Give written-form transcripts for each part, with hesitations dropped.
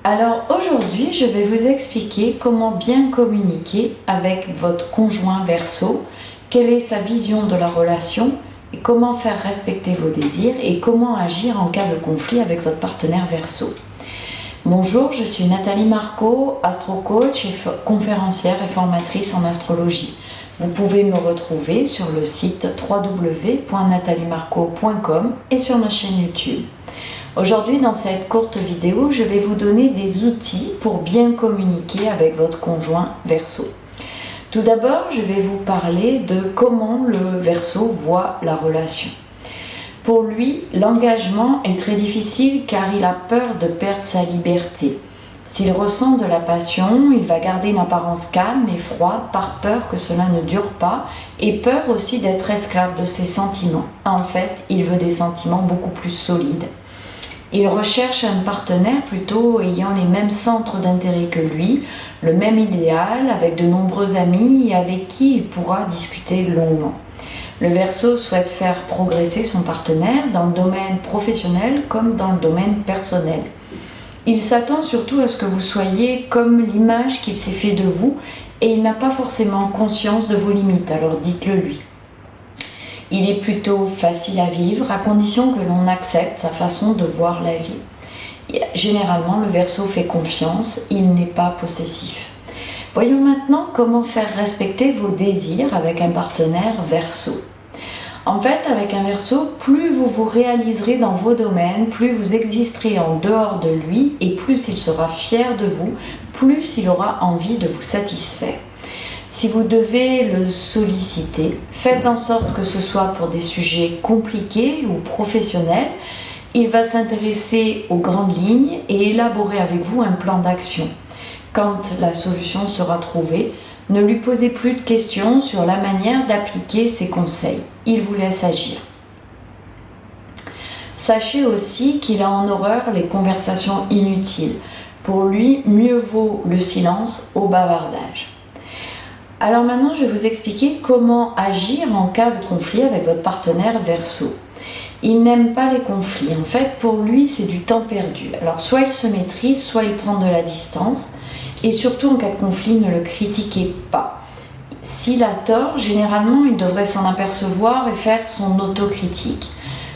Alors aujourd'hui, je vais vous expliquer comment bien communiquer avec votre conjoint Verseau, quelle est sa vision de la relation, et comment faire respecter vos désirs et comment agir en cas de conflit avec votre partenaire Verseau. Bonjour, je suis Nathalie Marco, astrocoach et conférencière et formatrice en astrologie. Vous pouvez me retrouver sur le site www.nathaliemarco.com et sur ma chaîne YouTube. Aujourd'hui, dans cette courte vidéo, je vais vous donner des outils pour bien communiquer avec votre conjoint Verseau. Tout d'abord, je vais vous parler de comment le Verseau voit la relation. Pour lui, l'engagement est très difficile car il a peur de perdre sa liberté. S'il ressent de la passion, il va garder une apparence calme et froide par peur que cela ne dure pas et peur aussi d'être esclave de ses sentiments. En fait, il veut des sentiments beaucoup plus solides. Il recherche un partenaire plutôt ayant les mêmes centres d'intérêt que lui, le même idéal, avec de nombreux amis et avec qui il pourra discuter longuement. Le Verseau souhaite faire progresser son partenaire dans le domaine professionnel comme dans le domaine personnel. Il s'attend surtout à ce que vous soyez comme l'image qu'il s'est fait de vous et il n'a pas forcément conscience de vos limites, alors dites-le lui. Il est plutôt facile à vivre à condition que l'on accepte sa façon de voir la vie. Et généralement, le Verseau fait confiance, il n'est pas possessif. Voyons maintenant comment faire respecter vos désirs avec un partenaire Verseau. En fait, avec un Verseau, plus vous vous réaliserez dans vos domaines, plus vous existerez en dehors de lui et plus il sera fier de vous, plus il aura envie de vous satisfaire. Si vous devez le solliciter, faites en sorte que ce soit pour des sujets compliqués ou professionnels. Il va s'intéresser aux grandes lignes et élaborer avec vous un plan d'action. Quand la solution sera trouvée, ne lui posez plus de questions sur la manière d'appliquer ses conseils. Il vous laisse agir. Sachez aussi qu'il a en horreur les conversations inutiles. Pour lui, mieux vaut le silence au bavardage. Alors maintenant, je vais vous expliquer comment agir en cas de conflit avec votre partenaire Verseau. Il n'aime pas les conflits. En fait, pour lui, c'est du temps perdu. Alors, soit il se maîtrise, soit il prend de la distance. Et surtout, en cas de conflit, ne le critiquez pas. S'il a tort, généralement, il devrait s'en apercevoir et faire son autocritique.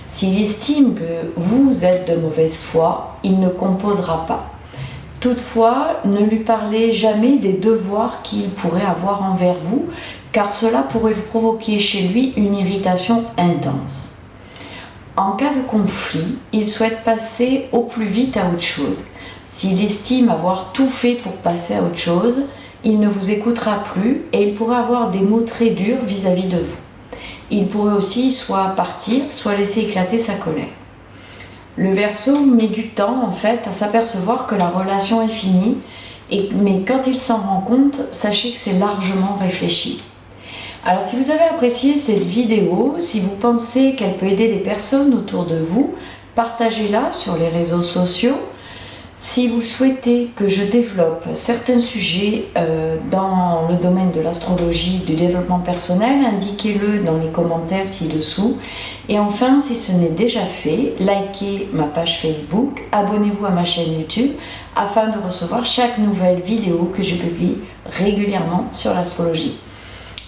S'il estime que vous êtes de mauvaise foi, il ne composera pas. Toutefois, ne lui parlez jamais des devoirs qu'il pourrait avoir envers vous, car cela pourrait vous provoquer chez lui une irritation intense. En cas de conflit, il souhaite passer au plus vite à autre chose. S'il estime avoir tout fait pour passer à autre chose, il ne vous écoutera plus et il pourrait avoir des mots très durs vis-à-vis de vous. Il pourrait aussi soit partir, soit laisser éclater sa colère. Le Verseau met du temps en fait à s'apercevoir que la relation est finie, mais quand il s'en rend compte, sachez que c'est largement réfléchi. Alors si vous avez apprécié cette vidéo, si vous pensez qu'elle peut aider des personnes autour de vous, partagez-la sur les réseaux sociaux. Si vous souhaitez que je développe certains sujets dans le domaine de l'astrologie, du développement personnel, indiquez-le dans les commentaires ci-dessous. Et enfin, si ce n'est déjà fait, likez ma page Facebook, abonnez-vous à ma chaîne YouTube afin de recevoir chaque nouvelle vidéo que je publie régulièrement sur l'astrologie.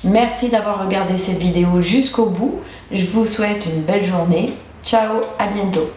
Merci d'avoir regardé cette vidéo jusqu'au bout. Je vous souhaite une belle journée. Ciao, à bientôt.